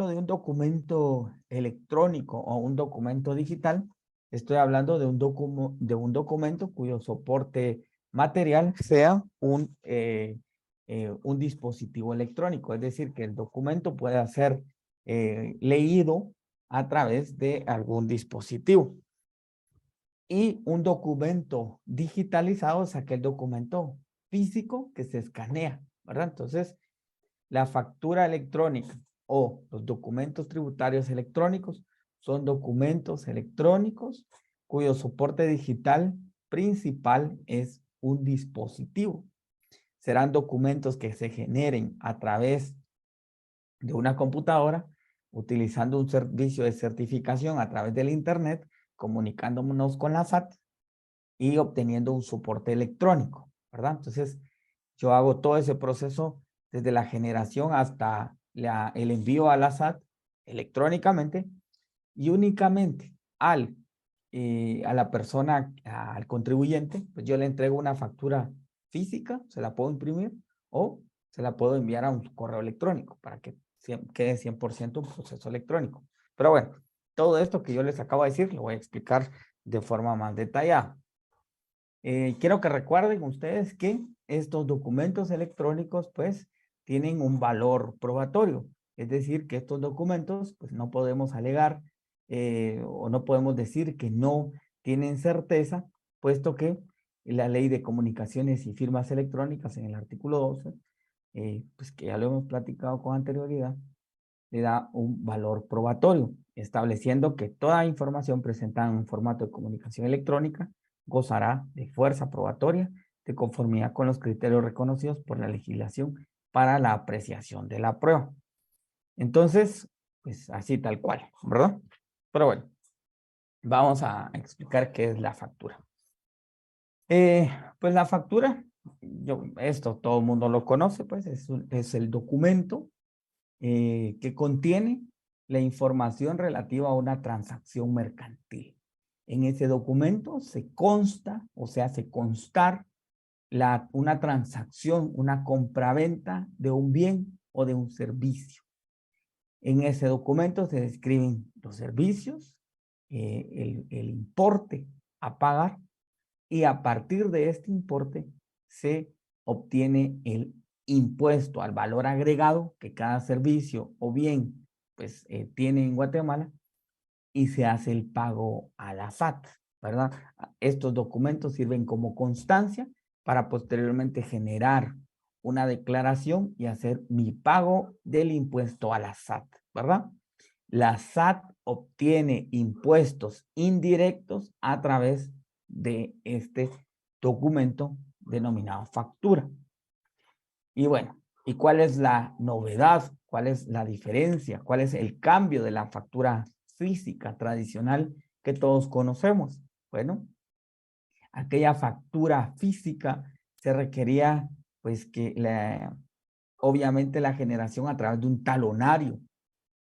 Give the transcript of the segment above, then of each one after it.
hablo de un documento electrónico o un documento digital, estoy hablando de un documento cuyo soporte material sea un dispositivo electrónico. Es decir, que el documento pueda ser leído a través de algún dispositivo. Y un documento digitalizado es aquel documento físico que se escanea, ¿verdad? Entonces, la factura electrónica o los documentos tributarios electrónicos son documentos electrónicos cuyo soporte digital principal es un dispositivo. Serán documentos que se generen a través de una computadora utilizando un servicio de certificación a través del Internet, comunicándonos con la SAT y obteniendo un soporte electrónico, ¿verdad? Entonces, yo hago todo ese proceso desde la generación hasta el envío a la SAT electrónicamente y únicamente a la persona, al contribuyente, pues yo le entrego una factura física, se la puedo imprimir o se la puedo enviar a un correo electrónico para que quede 100% un proceso electrónico. Pero bueno, todo esto que yo les acabo de decir lo voy a explicar de forma más detallada. Quiero que recuerden ustedes que estos documentos electrónicos pues tienen un valor probatorio. Es decir, que estos documentos pues no podemos alegar o no podemos decir que no tienen certeza, puesto que la Ley de Comunicaciones y Firmas Electrónicas en el artículo 12, pues que ya lo hemos platicado con anterioridad, le da un valor probatorio, estableciendo que toda información presentada en un formato de comunicación electrónica gozará de fuerza probatoria de conformidad con los criterios reconocidos por la legislación para la apreciación de la prueba. Entonces, pues así tal cual, ¿verdad? Pero bueno, vamos a explicar qué es la factura. Pues la factura, esto todo el mundo lo conoce, pues es el documento que contiene la información relativa a una transacción mercantil. En ese documento se consta, o se hace constar una transacción, una compraventa de un bien o de un servicio. En ese documento se describen los servicios, el importe a pagar y a partir de este importe se obtiene el impuesto al valor agregado que cada servicio o bien pues tiene en Guatemala y se hace el pago a la SAT, ¿verdad? Estos documentos sirven como constancia para posteriormente generar una declaración y hacer mi pago del impuesto a la SAT, ¿verdad? La SAT obtiene impuestos indirectos a través de este documento denominado factura. Y bueno, ¿y cuál es la novedad? ¿Cuál es la diferencia? ¿Cuál es el cambio de la factura física tradicional que todos conocemos? Bueno, aquella factura física se requería pues que obviamente la generación a través de un talonario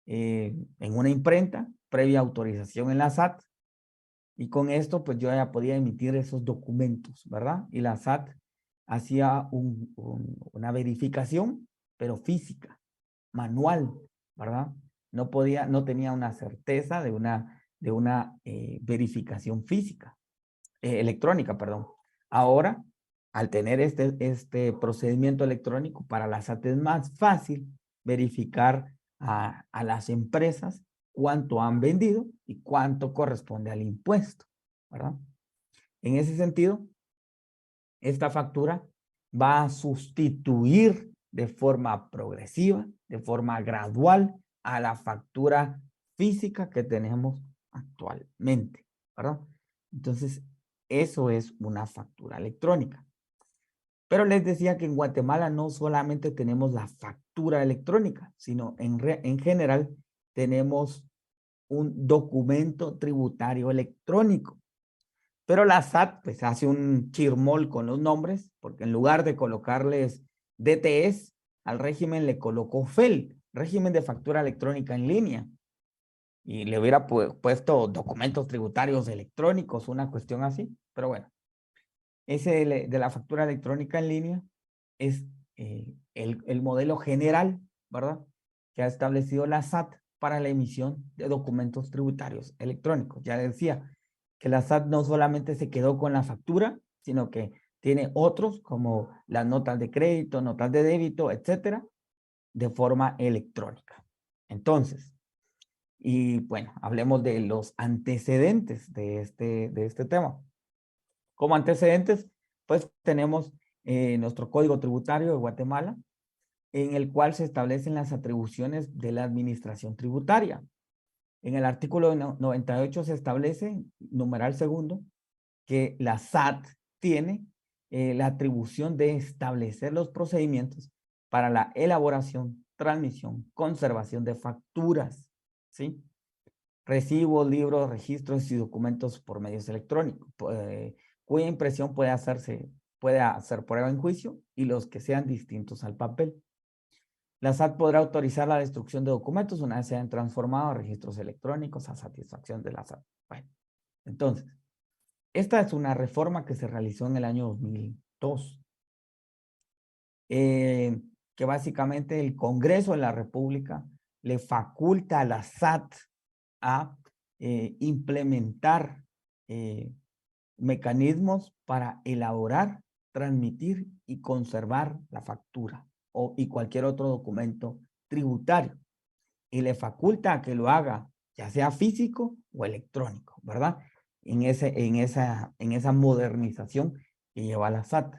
en una imprenta previa autorización en la SAT. Y con esto, pues yo ya podía emitir esos documentos, ¿verdad? Y la SAT hacía una verificación, pero física, manual, ¿verdad? No tenía una certeza de una verificación física, electrónica, perdón. Ahora, al tener este procedimiento electrónico, para la SAT es más fácil verificar a las empresas cuánto han vendido y cuánto corresponde al impuesto, ¿verdad? En ese sentido, esta factura va a sustituir de forma progresiva, de forma gradual, a la factura física que tenemos actualmente, ¿verdad? Entonces, eso es una factura electrónica. Pero les decía que en Guatemala no solamente tenemos la factura electrónica, sino en general tenemos un documento tributario electrónico. Pero la SAT pues hace un chirmol con los nombres, porque en lugar de colocarles DTS, al régimen le colocó FEL, régimen de factura electrónica en línea. Y le hubiera puesto documentos tributarios electrónicos, una cuestión así. Pero bueno, ese de la factura electrónica en línea es el modelo general, ¿verdad? Que ha establecido la SAT para la emisión de documentos tributarios electrónicos. Ya decía que la SAT no solamente se quedó con la factura, sino que tiene otros como las notas de crédito, notas de débito, etcétera, de forma electrónica. Entonces, y bueno, hablemos de los antecedentes de este tema. Como antecedentes, pues tenemos nuestro Código Tributario de Guatemala, en el cual se establecen las atribuciones de la administración tributaria. En el artículo 98 se establece, numeral segundo, que la SAT tiene la atribución de establecer los procedimientos para la elaboración, transmisión, conservación de facturas, ¿sí? Recibos, libros, registros y documentos por medios electrónicos, cuya impresión puede hacer prueba en juicio y los que sean distintos al papel. La SAT podrá autorizar la destrucción de documentos una vez sean transformados a registros electrónicos a satisfacción de la SAT. Bueno, entonces, esta es una reforma que se realizó en el año 2002, que básicamente el Congreso de la República le faculta a la SAT a implementar mecanismos para elaborar, transmitir y conservar la factura y cualquier otro documento tributario. Y le faculta a que lo haga, ya sea físico o electrónico, ¿verdad? En esa modernización que lleva la SAT.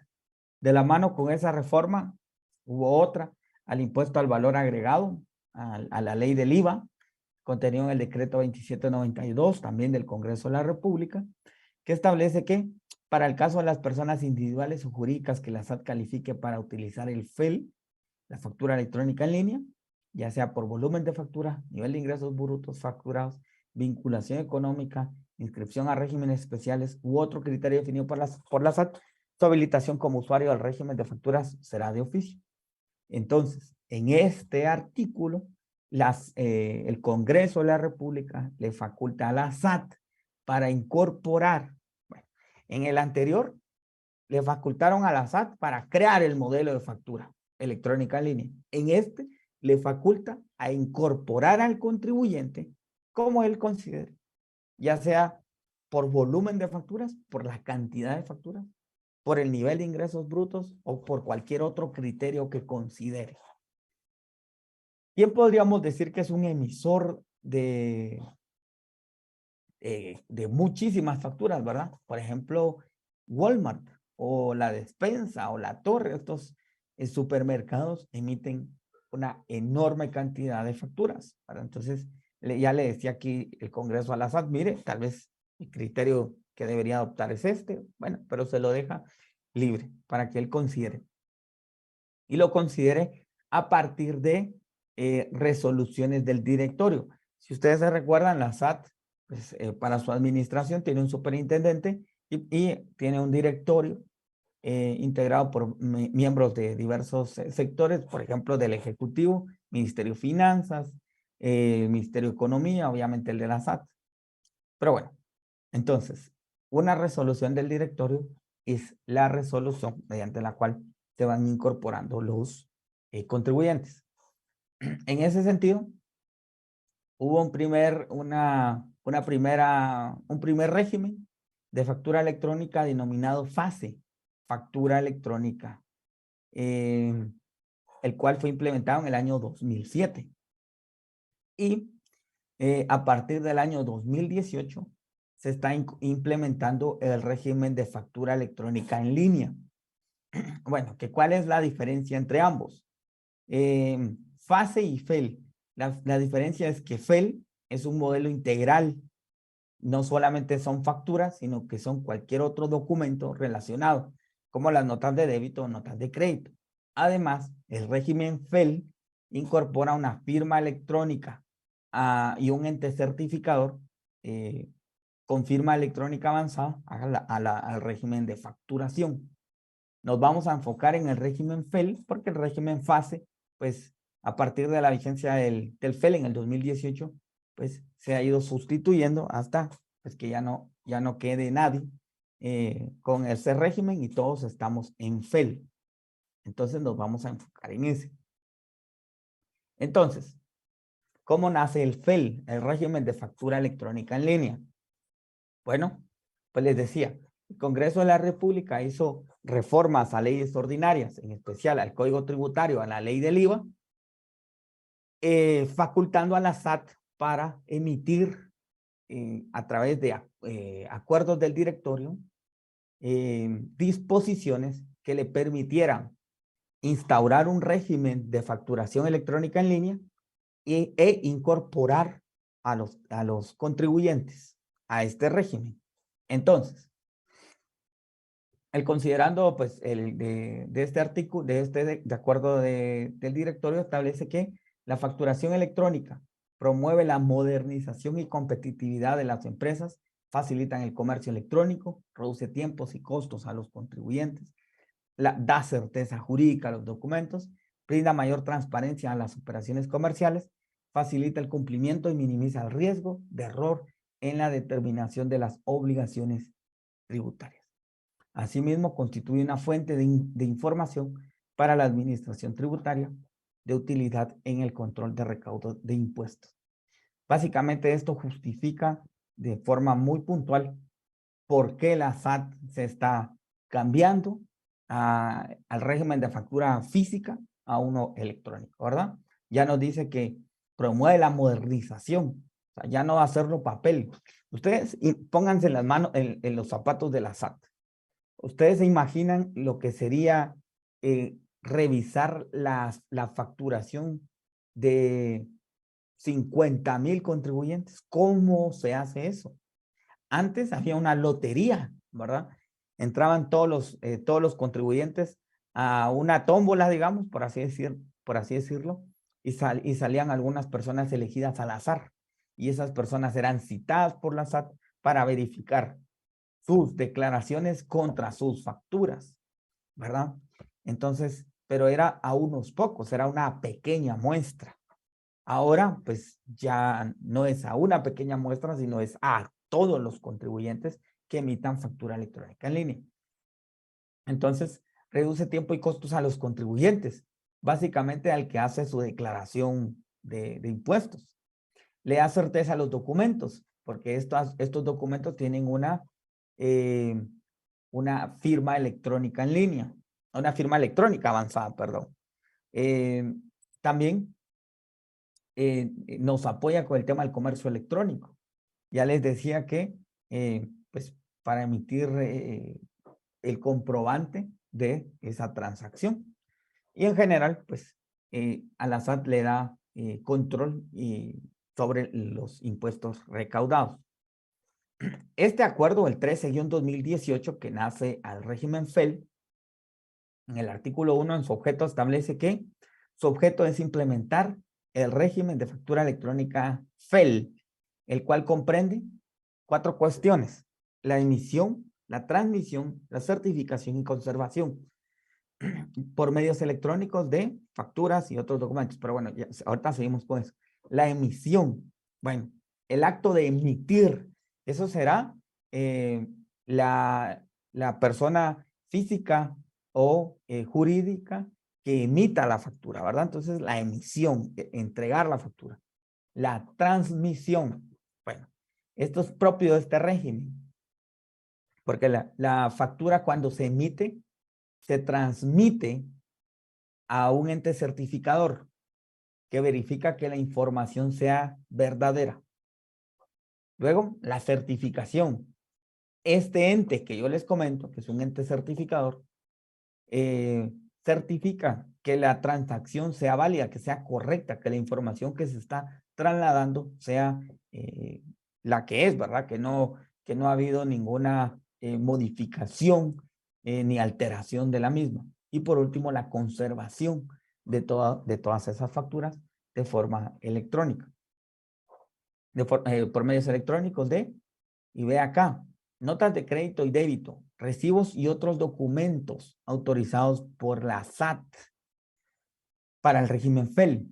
De la mano con esa reforma, hubo otra al impuesto al valor agregado, a la ley del IVA, contenido en el decreto 2792, también del Congreso de la República, que establece que para el caso de las personas individuales o jurídicas que la SAT califique para utilizar el FEL, la factura electrónica en línea, ya sea por volumen de factura, nivel de ingresos brutos facturados, vinculación económica, inscripción a regímenes especiales u otro criterio definido por la SAT, su habilitación como usuario del régimen de facturas será de oficio. Entonces, en este artículo, el Congreso de la República le faculta a la SAT para incorporar, bueno, en el anterior, le facultaron a la SAT para crear el modelo de factura electrónica en línea. En este, le faculta a incorporar al contribuyente como él considere, ya sea por volumen de facturas, por la cantidad de facturas, por el nivel de ingresos brutos o por cualquier otro criterio que considere. ¿Quién podríamos decir que es un emisor de muchísimas facturas, verdad? Por ejemplo, Walmart o la Despensa o la Torre, estos supermercados emiten una enorme cantidad de facturas, ¿verdad? Entonces, ya le decía aquí el Congreso a la SAT, mire, tal vez el criterio que debería adoptar es este, bueno, pero se lo deja libre para que él considere. Y lo considere a partir de resoluciones del directorio. Si ustedes se recuerdan, la SAT, pues, para su administración tiene un superintendente y tiene un directorio integrado por miembros de diversos sectores, por ejemplo, del Ejecutivo, Ministerio de Finanzas, Ministerio de Economía, obviamente el de la SAT. Pero bueno, entonces, una resolución del directorio es la resolución mediante la cual se van incorporando los contribuyentes. En ese sentido, hubo un primer régimen de factura electrónica denominado FASE, factura electrónica, el cual fue implementado en el año 2007. Y a partir del año 2018 se está implementando el régimen de factura electrónica en línea. Bueno, ¿cuál es la diferencia entre ambos? FASE y FEL. La diferencia es que FEL es un modelo integral. No solamente son facturas, sino que son cualquier otro documento relacionado, como las notas de débito o notas de crédito. Además, el régimen FEL incorpora una firma electrónica y un ente certificador con firma electrónica avanzada al régimen de facturación. Nos vamos a enfocar en el régimen FEL porque el régimen FASE, pues a partir de la vigencia del FEL en el 2018, pues se ha ido sustituyendo hasta pues, que ya no quede nadie con ese régimen y todos estamos en FEL. Entonces nos vamos a enfocar en ese. Entonces, ¿Cómo nace el FEL, el régimen de factura electrónica en línea? Bueno, pues les decía, el Congreso de la República hizo reformas a leyes ordinarias, en especial al Código Tributario, a la ley del IVA, facultando a la SAT para emitir a través de acuerdos del directorio disposiciones que le permitieran instaurar un régimen de facturación electrónica en línea e incorporar a los contribuyentes a este régimen. Entonces, el considerando pues de este artículo, de acuerdo del directorio, establece que la facturación electrónica promueve la modernización y competitividad de las empresas, facilitan el comercio electrónico, reduce tiempos y costos a los contribuyentes, da certeza jurídica a los documentos, brinda mayor transparencia a las operaciones comerciales, facilita el cumplimiento y minimiza el riesgo de error en la determinación de las obligaciones tributarias. Asimismo, constituye una fuente de información para la administración tributaria de utilidad en el control de recaudo de impuestos. Básicamente, esto justifica de forma muy puntual por qué la SAT se está cambiando al régimen de factura física a uno electrónico, ¿verdad? Ya nos dice que promueve la modernización, o sea, ya no hacerlo papel. Ustedes pónganse las manos en los zapatos de la SAT. Ustedes se imaginan lo que sería revisar la facturación de 50,000 contribuyentes. ¿Cómo se hace eso? Antes había una lotería, ¿verdad? Entraban todos los contribuyentes a una tómbola, digamos, por así decirlo, y salían algunas personas elegidas al azar. Y esas personas eran citadas por la SAT para verificar sus declaraciones contra sus facturas, ¿verdad? Entonces, pero era a unos pocos, era una pequeña muestra. Ahora, pues ya no es a una pequeña muestra, sino es a todos los contribuyentes que emitan factura electrónica en línea. Entonces, reduce tiempo y costos a los contribuyentes, básicamente al que hace su declaración de impuestos. Le da certeza a los documentos, porque estos documentos tienen una firma electrónica en línea, una firma electrónica avanzada, perdón. También nos apoya con el tema del comercio electrónico. Ya les decía que, pues, para emitir el comprobante de esa transacción. Y en general, pues, a la SAT le da control sobre los impuestos recaudados. Este acuerdo, el 13-2018, que nace al régimen FEL, en el artículo 1, en su objeto establece que su objeto es implementar el régimen de factura electrónica FEL, el cual comprende 4 cuestiones: la emisión, la transmisión, la certificación y conservación por medios electrónicos de facturas y otros documentos. Pero bueno, ya, ahorita seguimos con eso. La emisión, bueno, el acto de emitir, eso será la persona física o jurídica que emita la factura, ¿verdad? Entonces, la emisión, entregar la factura. La transmisión, bueno, esto es propio de este régimen, porque la factura cuando se emite, se transmite a un ente certificador que verifica que la información sea verdadera. Luego, la certificación. Este ente que yo les comento, que es un ente certificador, certifica que la transacción sea válida, que sea correcta, que la información que se está trasladando sea la que es, ¿verdad? Que no ha habido ninguna modificación ni alteración de la misma. Y por último, la conservación de todas esas facturas de forma electrónica, por medios electrónicos y ve acá, notas de crédito y débito, recibos y otros documentos autorizados por la SAT para el régimen FEL.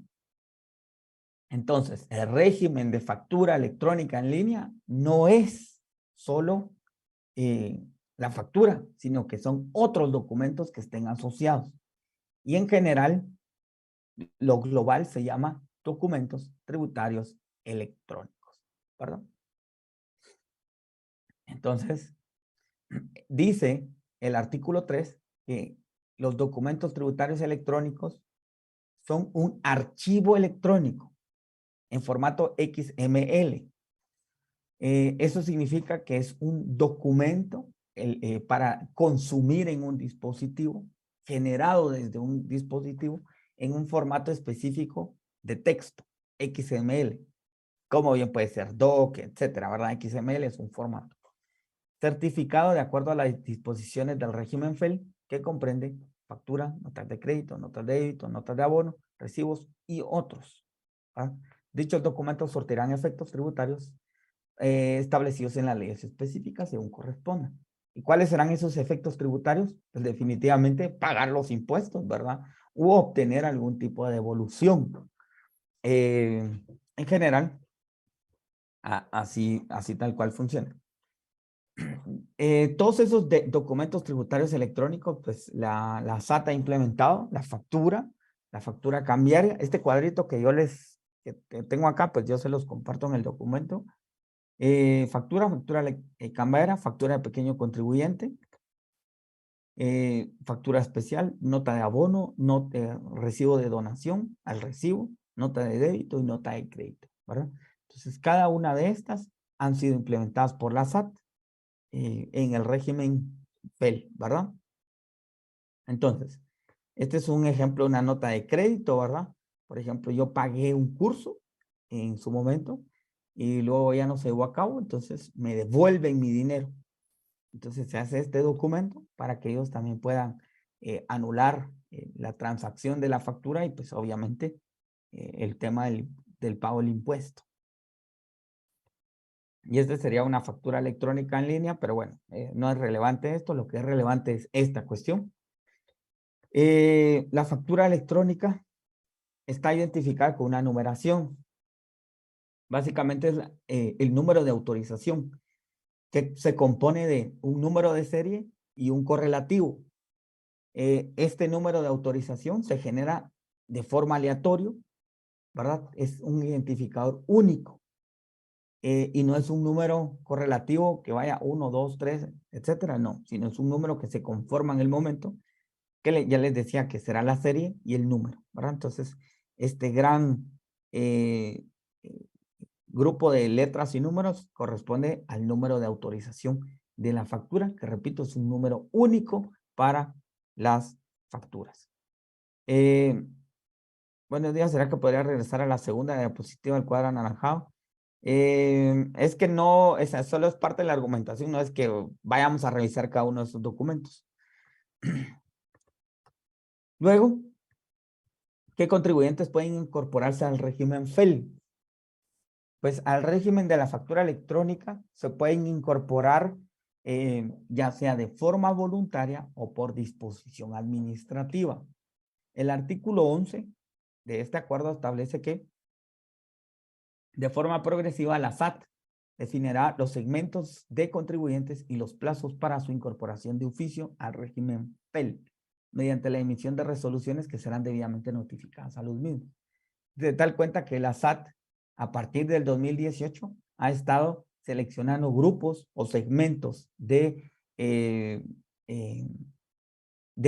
Entonces, el régimen de factura electrónica en línea no es solo la factura, sino que son otros documentos que estén asociados. Y en general, lo global se llama documentos tributarios electrónicos, ¿verdad? Entonces, dice el artículo 3 que los documentos tributarios electrónicos son un archivo electrónico en formato XML. Eso significa que es un documento para consumir en un dispositivo, generado desde un dispositivo en un formato específico de texto, XML, como bien puede ser doc, etcétera, ¿verdad? XML es un formato certificado de acuerdo a las disposiciones del régimen FEL, que comprende factura, notas de crédito, notas de débito, notas de abono, recibos y otros. ¿Ah? Dichos documentos sortirán efectos tributarios establecidos en las leyes específicas según corresponda. ¿Y cuáles serán esos efectos tributarios? Pues definitivamente pagar los impuestos, ¿verdad? U obtener algún tipo de devolución. En general, así tal cual funciona. Todos esos documentos tributarios electrónicos, pues la SAT ha implementado, la factura cambiaria, este cuadrito que yo que tengo acá, pues yo se los comparto en el documento. Factura cambiaria, factura de pequeño contribuyente, factura especial, nota de abono, recibo de donación al recibo, nota de débito y nota de crédito, ¿verdad? Entonces, cada una de estas han sido implementadas por la SAT en el régimen FEL, ¿verdad? Entonces, este es un ejemplo de una nota de crédito, ¿verdad? Por ejemplo, yo pagué un curso en su momento y luego ya no se llevó a cabo, entonces me devuelven mi dinero. Entonces se hace este documento para que ellos también puedan anular la transacción de la factura y pues obviamente el tema del pago del impuesto. Y esta sería una factura electrónica en línea, pero bueno, no es relevante esto, lo que es relevante es esta cuestión. La factura electrónica está identificada con una numeración. Básicamente es el número de autorización, que se compone de un número de serie y un correlativo. Este número de autorización se genera de forma aleatoria, ¿verdad? Es un identificador único. Y no es un número correlativo que vaya 1, 2, 3, etcétera, no, sino es un número que se conforma en el momento, que ya les decía que será la serie y el número, ¿verdad? Entonces, este gran grupo de letras y números corresponde al número de autorización de la factura, que repito, es un número único para las facturas. Buenos días, ¿será que podría regresar a la segunda diapositiva del cuadro anaranjado? Es que no, esa solo es parte de la argumentación, no es que vayamos a revisar cada uno de esos documentos. Luego, ¿qué contribuyentes pueden incorporarse al régimen FEL? Pues al régimen de la factura electrónica se pueden incorporar ya sea de forma voluntaria o por disposición administrativa. El artículo 11 de este acuerdo establece que de forma progresiva la SAT definirá los segmentos de contribuyentes y los plazos para su incorporación de oficio al régimen FEL mediante la emisión de resoluciones que serán debidamente notificadas a los mismos. De tal cuenta que la SAT a partir del 2018 ha estado seleccionando grupos o segmentos de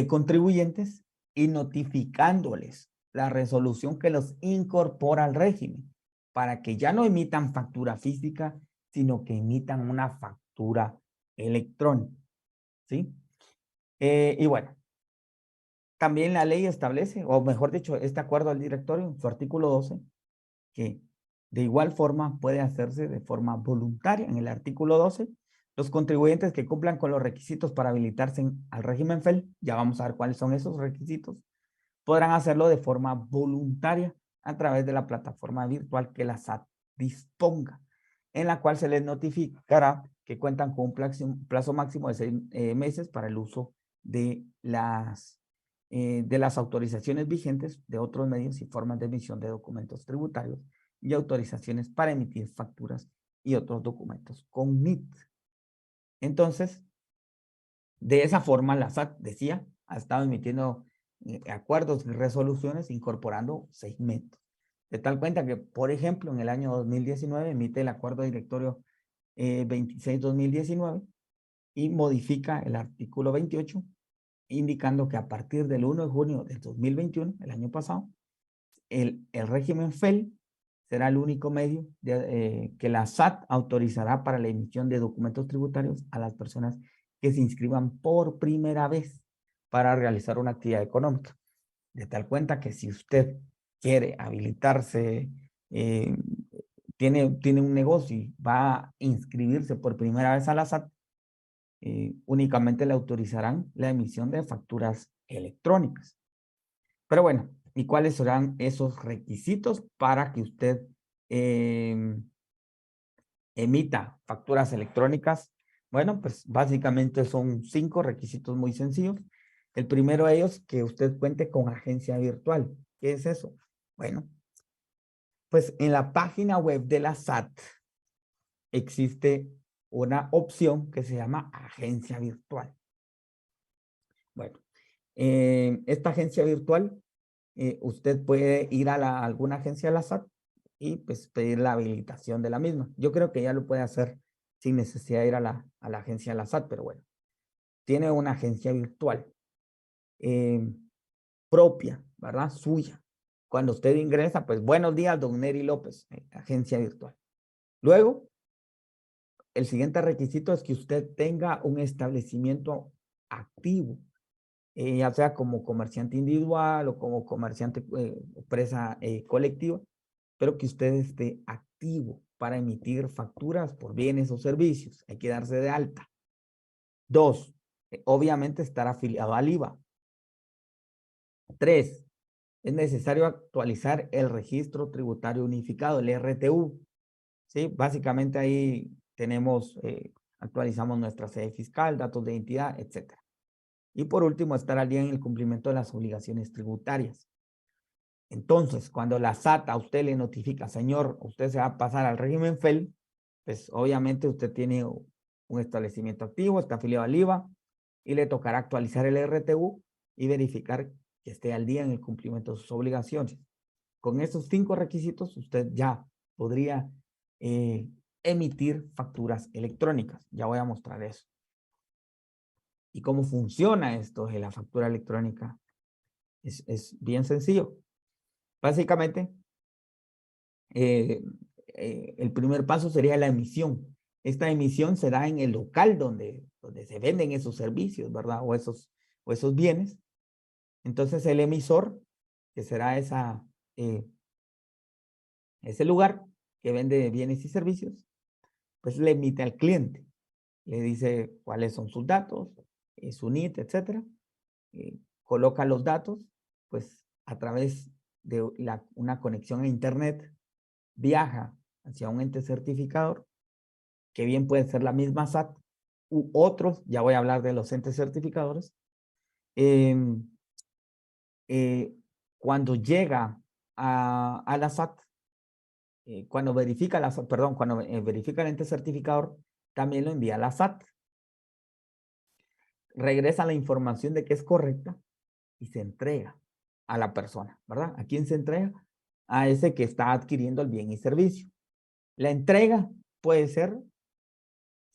contribuyentes y notificándoles la resolución que los incorpora al régimen para que ya no emitan factura física, sino que emitan una factura electrónica. ¿Sí? Y bueno, también la ley establece, o mejor dicho, este acuerdo del directorio, en su artículo 12, que de igual forma puede hacerse de forma voluntaria. En el artículo 12, los contribuyentes que cumplan con los requisitos para habilitarse al régimen FEL, ya vamos a ver cuáles son esos requisitos, podrán hacerlo de forma voluntaria a través de la plataforma virtual que la SAT disponga, en la cual se les notificará que cuentan con un plazo máximo de 6 meses para el uso de las autorizaciones vigentes de otros medios y formas de emisión de documentos tributarios y autorizaciones para emitir facturas y otros documentos con NIT. Entonces, de esa forma, la SAT, decía, ha estado emitiendo acuerdos y resoluciones incorporando segmentos. De tal cuenta que, por ejemplo, en el año 2019 emite el acuerdo directorio 26-2019 y modifica el artículo 28, indicando que a partir del 1 de junio del 2021, el año pasado, el régimen FEL será el único medio que la SAT autorizará para la emisión de documentos tributarios a las personas que se inscriban por primera vez para realizar una actividad económica. De tal cuenta que si usted quiere habilitarse, tiene un negocio y va a inscribirse por primera vez a la SAT, únicamente le autorizarán la emisión de facturas electrónicas. Pero bueno, ¿y cuáles serán esos requisitos para que usted emita facturas electrónicas? Bueno, pues básicamente son 5 requisitos muy sencillos. El primero de ellos, que usted cuente con agencia virtual. ¿Qué es eso? Bueno, pues en la página web de la SAT existe una opción que se llama agencia virtual. Bueno, esta agencia virtual, usted puede ir a alguna agencia de la SAT y pues pedir la habilitación de la misma. Yo creo que ya lo puede hacer sin necesidad de ir a la agencia de la SAT, pero bueno, tiene una agencia virtual propia, ¿verdad? Suya. Cuando usted ingresa, pues buenos días, don Neri López, agencia virtual. Luego, el siguiente requisito es que usted tenga un establecimiento activo, ya sea como comerciante individual o como comerciante, empresa colectiva, pero que usted esté activo para emitir facturas por bienes o servicios. Hay que darse de alta. 2, obviamente estar afiliado al IVA. 3, es necesario actualizar el registro tributario unificado, el RTU. ¿Sí? Básicamente ahí tenemos, actualizamos nuestra sede fiscal, datos de identidad, etc. Y por último, estar al día en el cumplimiento de las obligaciones tributarias. Entonces, cuando la SAT a usted le notifica, señor, usted se va a pasar al régimen FEL, pues obviamente usted tiene un establecimiento activo, está afiliado al IVA y le tocará actualizar el RTU y verificar que esté al día en el cumplimiento de sus obligaciones. Con esos 5 requisitos, usted ya podría emitir facturas electrónicas. Ya voy a mostrar eso. ¿Y cómo funciona esto de la factura electrónica? Es bien sencillo. Básicamente, el primer paso sería la emisión. Esta emisión se da en el local donde se venden esos servicios, ¿verdad? O esos bienes. Entonces, el emisor, que será ese lugar que vende bienes y servicios, pues le emite al cliente. Le dice cuáles son sus datos, su NIT, etcétera. Coloca los datos, pues a través de una conexión a internet, viaja hacia un ente certificador, que bien puede ser la misma SAT u otros, ya voy a hablar de los entes certificadores. Cuando llega a la SAT, cuando verifica verifica el ente certificador, también lo envía a la SAT. Regresa la información de que es correcta y se entrega a la persona, ¿verdad? ¿A quién se entrega? A ese que está adquiriendo el bien y servicio. La entrega puede ser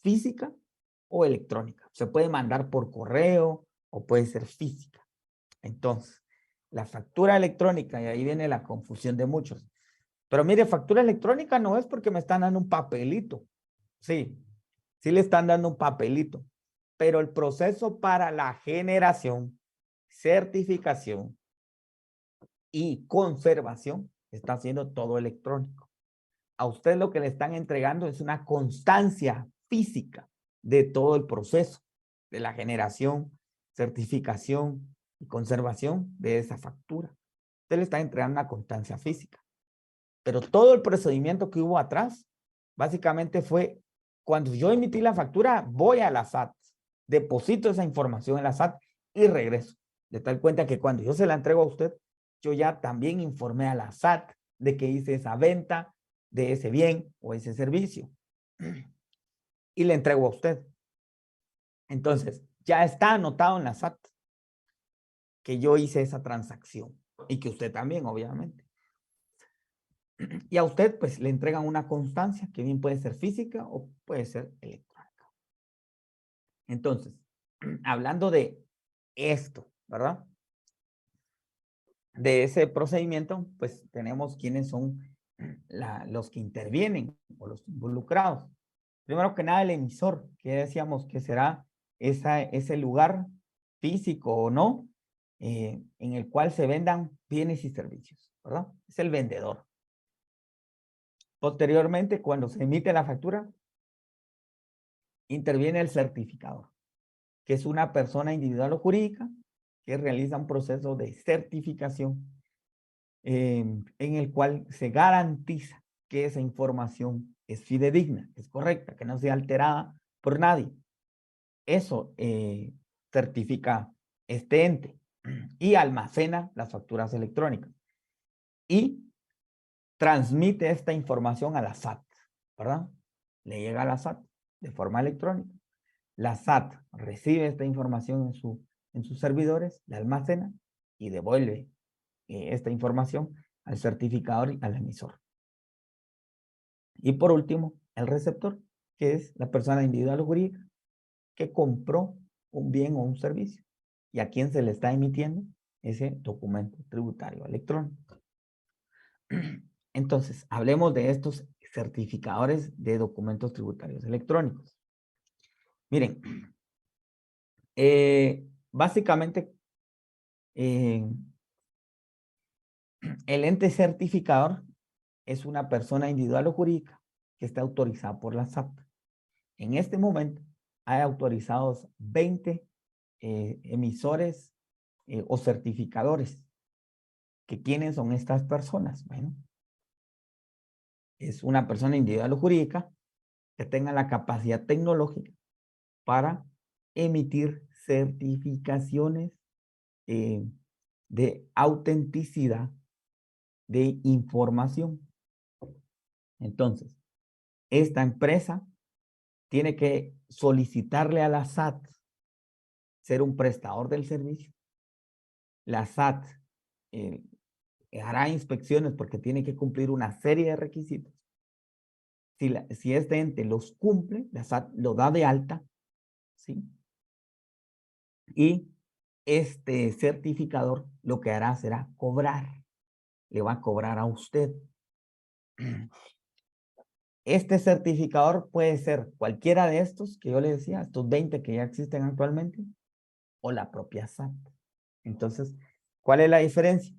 física o electrónica. Se puede mandar por correo o puede ser física. Entonces, la factura electrónica, y ahí viene la confusión de muchos. Pero mire, factura electrónica no es porque me están dando un papelito. Sí, sí le están dando un papelito. Pero el proceso para la generación, certificación y conservación está haciendo todo electrónico. A usted lo que le están entregando es una constancia física de todo el proceso de la generación, certificación y conservación de esa factura. Usted le está entregando una constancia física. Pero todo el procedimiento que hubo atrás, básicamente fue, cuando yo emití la factura, voy a la SAT, deposito esa información en la SAT y regreso. De tal cuenta que cuando yo se la entrego a usted, yo ya también informé a la SAT de que hice esa venta de ese bien o ese servicio. Y le entrego a usted. Entonces, ya está anotado en la SAT que yo hice esa transacción y que usted también, obviamente. Y a usted, pues, le entregan una constancia que bien puede ser física o puede ser electrónica. Entonces, hablando de esto, ¿verdad? De ese procedimiento, pues, tenemos quiénes son los que intervienen o los involucrados. Primero que nada, el emisor, que decíamos que será ese lugar físico o no, en el cual se vendan bienes y servicios, ¿verdad? Es el vendedor. Posteriormente, cuando se emite la factura, interviene el certificador, que es una persona individual o jurídica que realiza un proceso de certificación en el cual se garantiza que esa información es fidedigna, es correcta, que no sea alterada por nadie. Eso certifica este ente y almacena las facturas electrónicas y transmite esta información a la SAT, ¿verdad? Le llega a la SAT de forma electrónica. La SAT recibe esta información en sus servidores, la almacena y devuelve esta información al certificador y al emisor. Y por último, el receptor, que es la persona individual o jurídica que compró un bien o un servicio y a quién se le está emitiendo ese documento tributario electrónico. Entonces, hablemos de estos certificadores de documentos tributarios electrónicos. Miren, básicamente, el ente certificador es una persona individual o jurídica que está autorizada por la SAT. En este momento hay autorizados 20 emisores o certificadores. ¿Que quiénes son estas personas? Bueno, es una persona individual o jurídica que tenga la capacidad tecnológica para emitir certificaciones de autenticidad de información. Entonces, esta empresa tiene que solicitarle a la SAT ser un prestador del servicio. La SAT hará inspecciones porque tiene que cumplir una serie de requisitos. Si este ente los cumple, la SAT lo da de alta, ¿sí? Y este certificador lo que hará será cobrar. Le va a cobrar a usted. Este certificador puede ser cualquiera de estos que yo le decía, estos 20 que ya existen actualmente, o la propia SAT. Entonces, ¿cuál es la diferencia?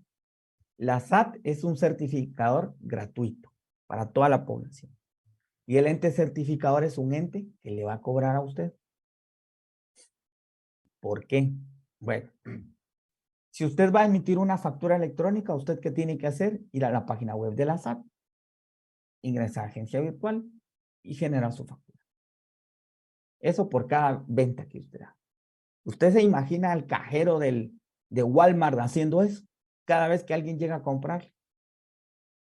La SAT es un certificador gratuito para toda la población. Y el ente certificador es un ente que le va a cobrar a usted. ¿Por qué? Bueno, si usted va a emitir una factura electrónica, ¿usted qué tiene que hacer? Ir a la página web de la SAT, ingresar a agencia virtual y generar su factura. Eso por cada venta que usted haga. ¿Usted se imagina al cajero de Walmart haciendo eso cada vez que alguien llega a comprar?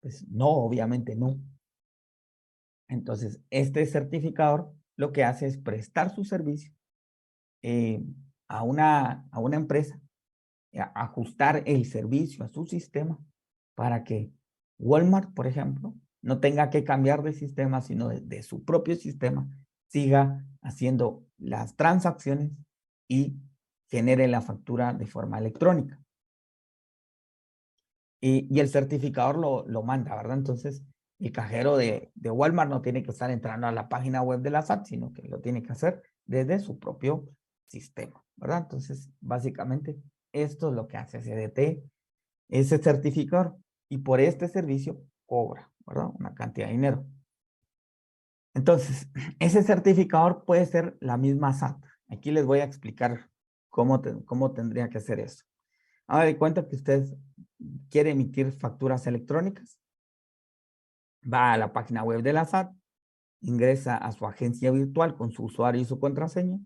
Pues no, obviamente no. Entonces, este certificador lo que hace es prestar su servicio a una empresa, ajustar el servicio a su sistema para que Walmart, por ejemplo, no tenga que cambiar de sistema, sino de su propio sistema, siga haciendo las transacciones y genere la factura de forma electrónica. Y el certificador lo manda, ¿verdad? Entonces, el cajero de Walmart no tiene que estar entrando a la página web de la SAT, sino que lo tiene que hacer desde su propio sistema, ¿verdad? Entonces, básicamente, esto es lo que hace CDT, ese certificador, y por este servicio cobra, ¿verdad? Una cantidad de dinero. Entonces, ese certificador puede ser la misma SAT. Aquí les voy a explicar cómo tendría que hacer eso. Haga de cuenta que usted quiere emitir facturas electrónicas, va a la página web de la SAT, ingresa a su agencia virtual con su usuario y su contraseña.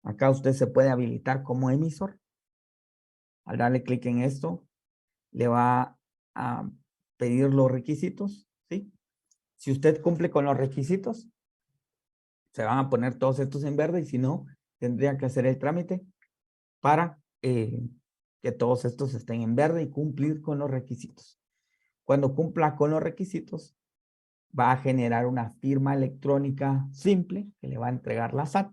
Acá usted se puede habilitar como emisor. Al darle clic en esto, le va a pedir los requisitos, ¿sí? Si usted cumple con los requisitos, se van a poner todos estos en verde y si no, tendría que hacer el trámite para que todos estos estén en verde y cumplir con los requisitos. Cuando cumpla con los requisitos, va a generar una firma electrónica simple que le va a entregar la SAT,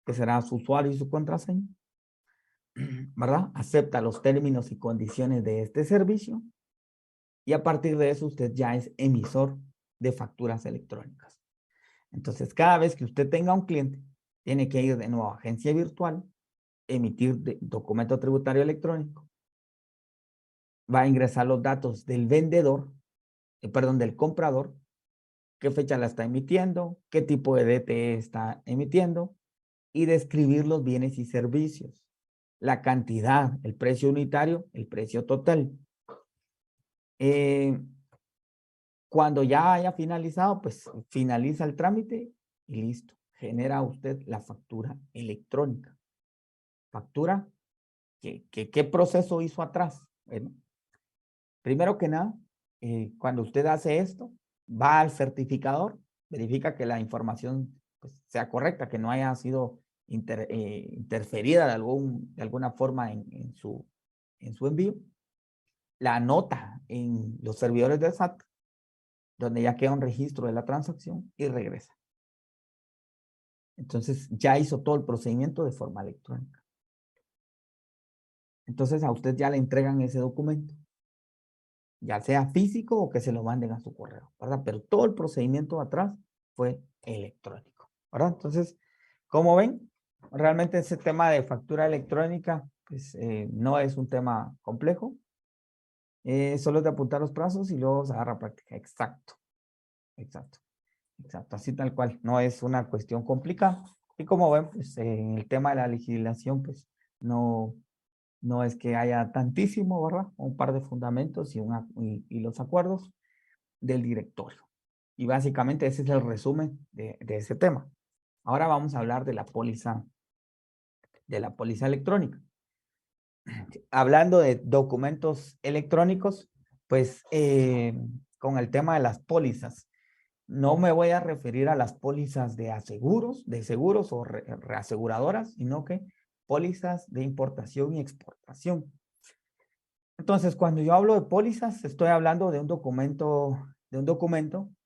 que será su usuario y su contraseña, ¿verdad? Acepta los términos y condiciones de este servicio y a partir de eso usted ya es emisor de facturas electrónicas. Entonces, cada vez que usted tenga un cliente, tiene que ir de nuevo a agencia virtual, emitir documento tributario electrónico, va a ingresar los datos del vendedor, perdón, del comprador, qué fecha la está emitiendo, qué tipo de DTE está emitiendo y describir los bienes y servicios, la cantidad, el precio unitario, el precio total. Cuando ya haya finalizado, pues finaliza el trámite y listo. Genera usted la factura electrónica. Factura, ¿qué proceso hizo atrás? Bueno, primero que nada, cuando usted hace esto, va al certificador, verifica que la información pues, sea correcta, que no haya sido interferida de alguna forma en su envío. La anota en los servidores de SAT, donde ya queda un registro de la transacción y regresa. Entonces ya hizo todo el procedimiento de forma electrónica. Entonces a usted ya le entregan ese documento, ya sea físico o que se lo manden a su correo, ¿verdad? Pero todo el procedimiento atrás fue electrónico, ¿verdad? Entonces, como ven, realmente ese tema de factura electrónica, pues no es un tema complejo. Solo es de apuntar los plazos y luego se agarra práctica. Exacto, exacto. Exacto, así tal cual, no es una cuestión complicada. Y como ven, pues en el tema de la legislación, pues no, no es que haya tantísimo, ¿verdad? Un par de fundamentos y los acuerdos del directorio. Y básicamente ese es el resumen de ese tema. Ahora vamos a hablar de la póliza electrónica. Hablando de documentos electrónicos, pues con el tema de las pólizas. No me voy a referir a las pólizas de seguros o reaseguradoras, sino que pólizas de importación y exportación. Entonces, cuando yo hablo de pólizas, estoy hablando de un documento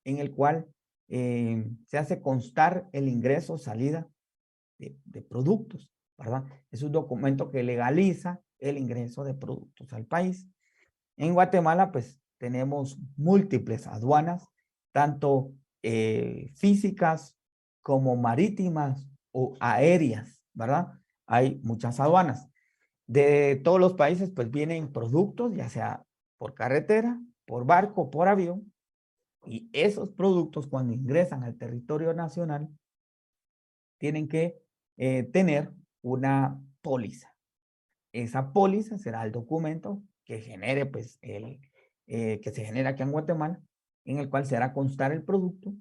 en el cual se hace constar el ingreso o salida de productos, ¿verdad? Es un documento que legaliza el ingreso de productos al país. En Guatemala, pues, tenemos múltiples aduanas, tanto físicas como marítimas o aéreas, ¿verdad? Hay muchas aduanas. De todos los países, pues, vienen productos, ya sea por carretera, por barco, por avión, y esos productos, cuando ingresan al territorio nacional, tienen que tener una póliza. Esa póliza será el documento que genere, pues, que se genera aquí en Guatemala, en el cual se hará constar el producto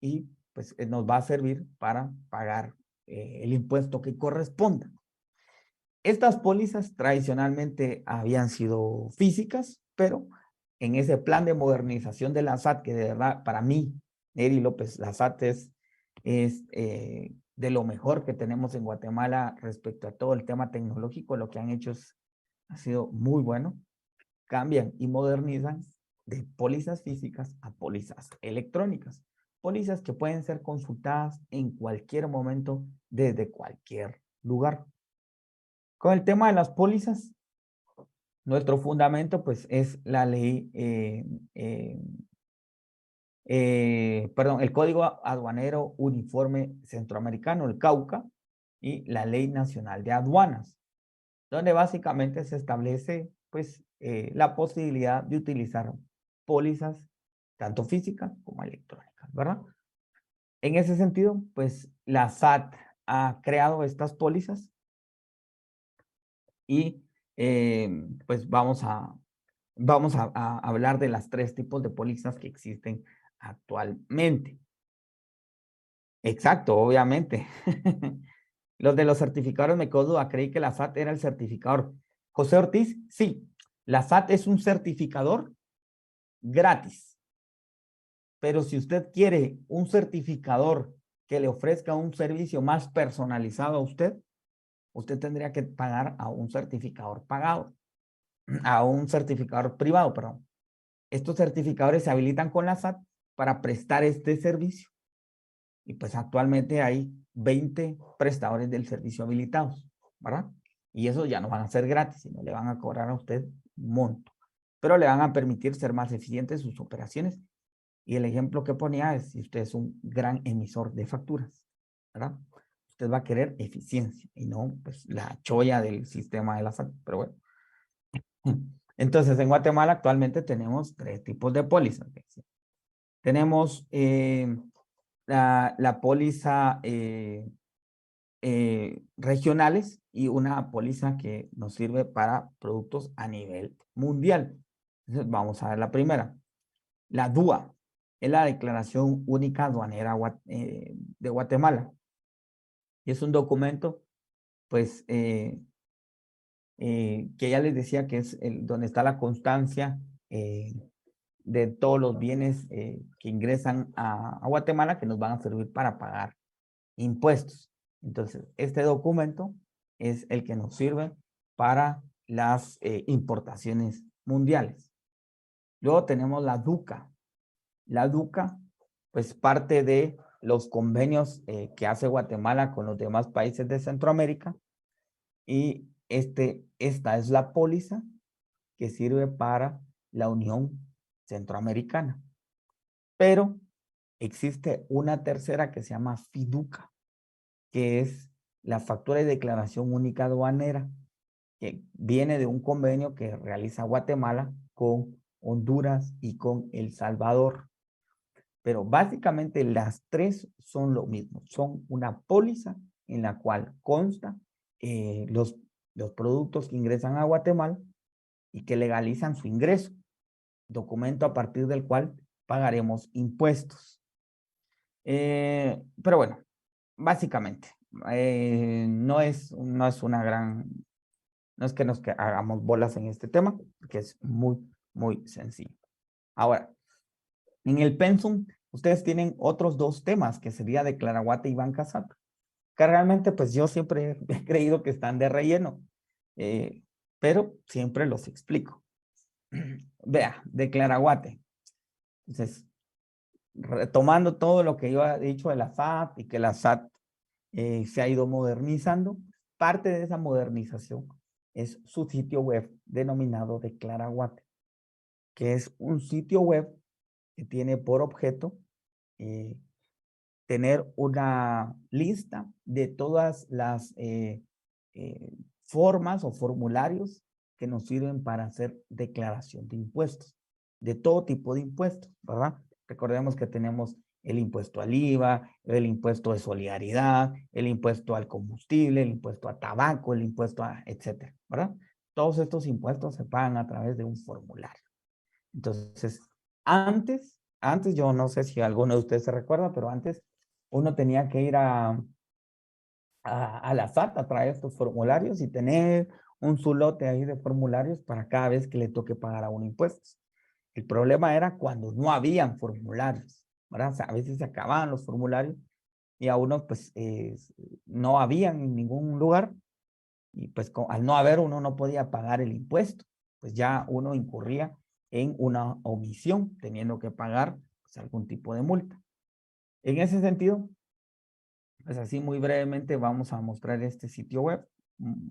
y, pues, nos va a servir para pagar el impuesto que corresponda. Estas pólizas tradicionalmente habían sido físicas, pero en ese plan de modernización de la SAT, que de verdad, para mí, Neri López, la SAT es de lo mejor que tenemos en Guatemala respecto a todo el tema tecnológico. Lo que han hecho ha sido muy bueno. Cambian y modernizan de pólizas físicas a pólizas electrónicas. Pólizas que pueden ser consultadas en cualquier momento desde cualquier lugar. Con el tema de las pólizas, nuestro fundamento pues es la ley, perdón, el Código Aduanero Uniforme Centroamericano, el CAUCA, y la Ley Nacional de Aduanas, donde básicamente se establece pues la posibilidad de utilizar pólizas tanto físicas como electrónicas, ¿verdad? En ese sentido, pues la SAT ha creado estas pólizas y pues vamos a hablar de las tres tipos de pólizas que existen actualmente. Exacto, obviamente. Los de los certificadores me quedo duda, creí que la SAT era el certificador. José Ortiz, sí, la SAT es un certificador gratis. Pero si usted quiere un certificador que le ofrezca un servicio más personalizado a usted, usted tendría que pagar a un certificador pagado, a un certificador privado, perdón. estos certificadores se habilitan con la SAT para prestar este servicio. Y pues actualmente hay 20 prestadores del servicio habilitados, ¿verdad? Y eso ya no van a ser gratis, sino le van a cobrar a usted un monto. Pero le van a permitir ser más eficientes sus operaciones. Y el ejemplo que ponía es si usted es un gran emisor de facturas, ¿verdad? Usted va a querer eficiencia y no pues la cholla del sistema de la SAT, pero bueno. Entonces, en Guatemala actualmente tenemos 3 tipos de pólizas. Tenemos la póliza regionales y una póliza que nos sirve para productos a nivel mundial. Entonces, vamos a ver la primera. La DUA es la Declaración Única Aduanera de Guatemala. Y es un documento, pues, que ya les decía que es donde está la constancia de todos los bienes que ingresan a Guatemala que nos van a servir para pagar impuestos. Entonces, este documento es el que nos sirve para las importaciones mundiales. Luego tenemos la DUCA. La DUCA, pues parte de los convenios que hace Guatemala con los demás países de Centroamérica y esta es la póliza que sirve para la Unión Centroamericana. Pero existe una tercera que se llama FIDUCA, que es la factura de declaración única aduanera, que viene de un convenio que realiza Guatemala con Honduras y con El Salvador. Pero básicamente las 3 son lo mismo, son una póliza en la cual consta los productos que ingresan a Guatemala y que legalizan su ingreso, documento a partir del cual pagaremos impuestos. Pero bueno, básicamente, no es una gran, no es que nos hagamos bolas en este tema, porque es muy, muy sencillo. Ahora, en el pensum, ustedes tienen otros 2 temas, que sería de Claraguate y Banca SAT, que realmente pues yo siempre he creído que están de relleno, pero siempre los explico. Vea, de Claraguate. Entonces, retomando todo lo que yo he dicho de la SAT y que la SAT se ha ido modernizando, parte de esa modernización es su sitio web denominado de Claraguate, que es un sitio web que tiene por objeto tener una lista de todas las formas o formularios que nos sirven para hacer declaración de impuestos, de todo tipo de impuestos, ¿verdad? Recordemos que tenemos el impuesto al IVA, el impuesto de solidaridad, el impuesto al combustible, el impuesto a tabaco, el impuesto a etcétera, ¿verdad? Todos estos impuestos se pagan a través de un formulario. Entonces, antes yo no sé si alguno de ustedes se recuerda, pero antes uno tenía que ir a la SAT a traer estos formularios y tener un zulote ahí de formularios para cada vez que le toque pagar a uno impuestos. El problema era cuando no habían formularios, ¿verdad? O sea, a veces se acababan los formularios y a uno pues no habían en ningún lugar y pues al no haber uno no podía pagar el impuesto, pues ya uno incurría en una omisión, teniendo que pagar pues, algún tipo de multa. En ese sentido, pues así muy brevemente vamos a mostrar este sitio web,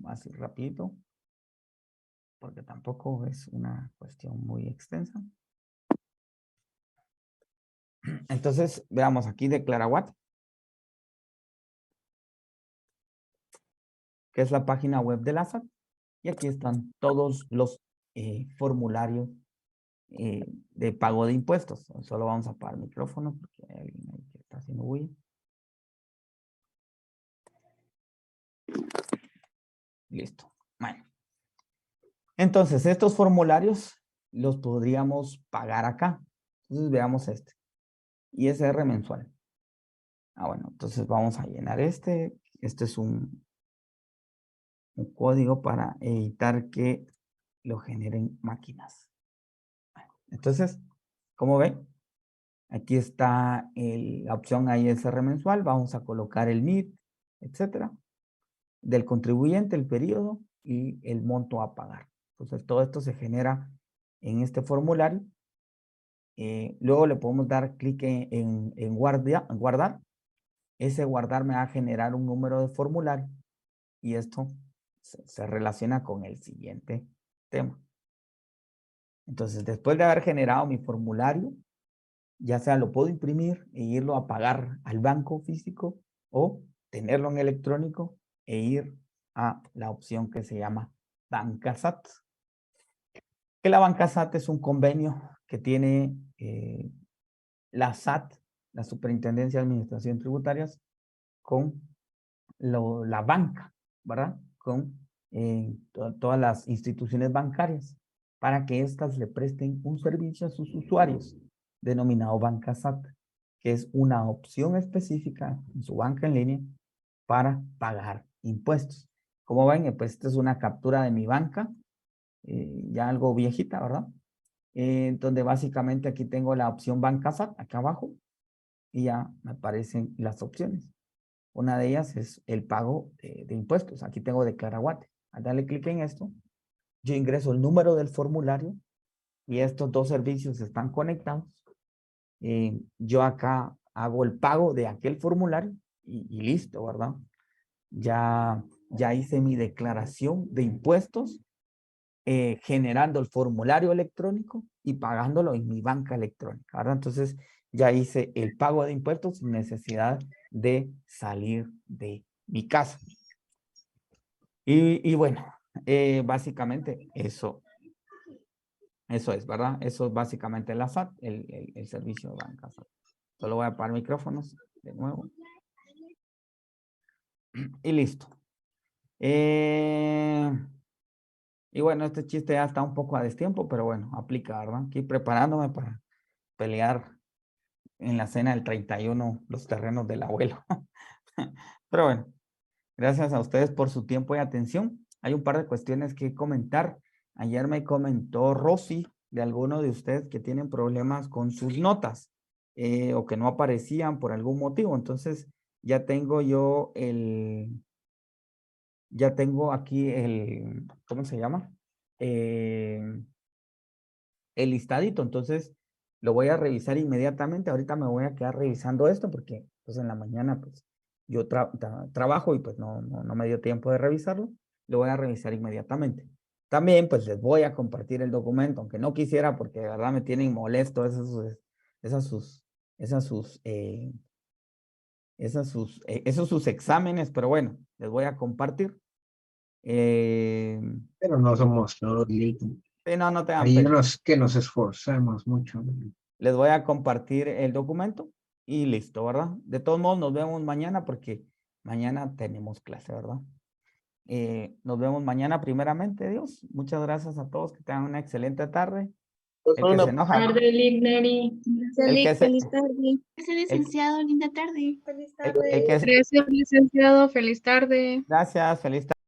así rapidito, porque tampoco es una cuestión muy extensa. Entonces, veamos aquí de Claraguate, que es la página web de la SAT, y aquí están todos los formularios de pago de impuestos. Solo vamos a apagar el micrófono porque hay alguien ahí que está haciendo bulla. Listo. Bueno. Entonces, estos formularios los podríamos pagar acá. Entonces, veamos este. ISR mensual. Bueno, entonces vamos a llenar este. Este es un código para evitar que lo generen máquinas. Entonces, como ven, aquí está la opción ISR mensual. Vamos a colocar el NIT, etcétera, del contribuyente, el periodo y el monto a pagar. Entonces, todo esto se genera en este formulario Luego le podemos dar clic en guardar. Ese guardar me va a generar un número de formulario y esto se relaciona con el siguiente tema. Entonces, después de haber generado mi formulario, ya sea lo puedo imprimir e irlo a pagar al banco físico o tenerlo en electrónico e ir a la opción que se llama Banca SAT. Que la Banca SAT es un convenio que tiene la SAT, la Superintendencia de Administración Tributarias, con la banca, ¿verdad? Con todas las instituciones bancarias para que éstas le presten un servicio a sus usuarios denominado Banca SAT, que es una opción específica en su banca en línea para pagar impuestos. Como ven, pues esta es una captura de mi banca, ya algo viejita, ¿verdad? Donde básicamente aquí tengo la opción Banca SAT, acá abajo, y ya me aparecen las opciones. Una de ellas es el pago de impuestos. Aquí tengo Declaraguate. Al darle clic en esto, yo ingreso el número del formulario y estos dos servicios están conectados. Yo acá hago el pago de aquel formulario y listo, ¿verdad? Ya hice mi declaración de impuestos, generando el formulario electrónico y pagándolo en mi banca electrónica, ¿verdad? Entonces ya hice el pago de impuestos sin necesidad de salir de mi casa. Y bueno, básicamente eso es, ¿verdad? Eso es básicamente la SAT, el servicio de banca SAT. Solo voy a apagar micrófonos de nuevo. Y listo. Y bueno, este chiste ya está un poco a destiempo, pero bueno, aplica, ¿verdad? Aquí preparándome para pelear en la cena del 31 los terrenos del abuelo. Pero bueno, gracias a ustedes por su tiempo y atención. Hay un par de cuestiones que comentar. Ayer me comentó Rosy de alguno de ustedes que tienen problemas con sus notas o que no aparecían por algún motivo. Entonces, ya tengo yo ya tengo aquí ¿cómo se llama? El listadito. Entonces, lo voy a revisar inmediatamente. Ahorita me voy a quedar revisando esto porque pues en la mañana pues yo trabajo y pues no me dio tiempo de revisarlo. Lo voy a revisar inmediatamente. También pues les voy a compartir el documento, aunque no quisiera porque de verdad me tienen molesto esos sus exámenes, pero bueno, les voy a compartir. Pero no somos todos listos. Sí, no te dan Hay pena. unos que nos esforzamos mucho. Les voy a compartir el documento y listo, ¿verdad? De todos modos, nos vemos mañana porque mañana tenemos clase, ¿verdad? Nos vemos mañana primeramente, Dios. Muchas gracias a todos, que tengan una excelente tarde. El que se enoja. Tarde, Ligneri. Feliz tarde. Gracias, licenciado. Linda tarde. Feliz el tarde. que Gracias, licenciado. Feliz tarde. gracias, feliz tarde.